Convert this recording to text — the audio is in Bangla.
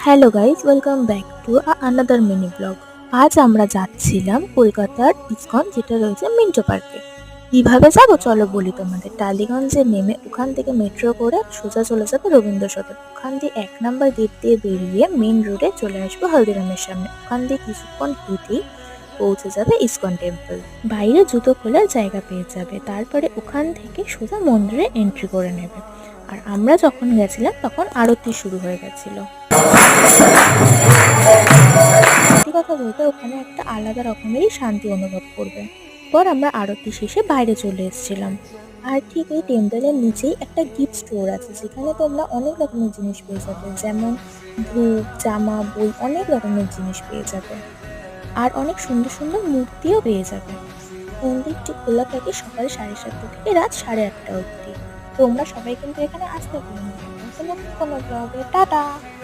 Hello guys, welcome back to another mini blog. আজ আমরা যাচ্ছিলাম কলকাতার ইসকন, যেটা রয়েছে মিন্টো পার্কে। কিভাবে যাবো চলো বলি তোমাদের। টালিগঞ্জে নেমে ওখান থেকে মেট্রো করে সোজা চলে যাবে রবীন্দ্র সদন। ওখান দিয়ে 1 নম্বর গেট দিয়ে বেরিয়ে মেন রোডে চলে আসবো হলদিরামের সামনে। ওখান দিয়ে কিছুক্ষণ হেঁটেই পৌঁছে যাবে ইসকন টেম্পল। বাইরে জুতো খোলার জায়গা পেয়ে যাবে। তারপরে ওখান থেকে সোজা মন্দিরে এন্ট্রি করে নেবে। আর আমরা যখন গেছিলাম তখন আরতি শুরু হয়ে গেছিল। সত্যি কথা বলতে ওখানে একটা আলাদা রকমেরই শান্তি অনুভব করবে। পর আমরা আরতি শেষে বাইরে চলে এসেছিলাম। আর ঠিক এই টেম্পলের নিচেই একটা গিফট স্টোর আছে, যেখানে তোমরা অনেক রকমের জিনিস পেয়ে যাবে, যেমন ধূপ, জামা, বই, অনেক রকমের জিনিস পেয়ে যাবে। আর অনেক সুন্দর সুন্দর মূর্তিও পেয়ে যাবে। মন্দিরটি খোলা থাকে সকাল 7:30 থেকে রাত 8:30 অবধি। তোমরা সবাই কিন্তু এখানে আসতে পারো। কোনো ব্লগে টাটা।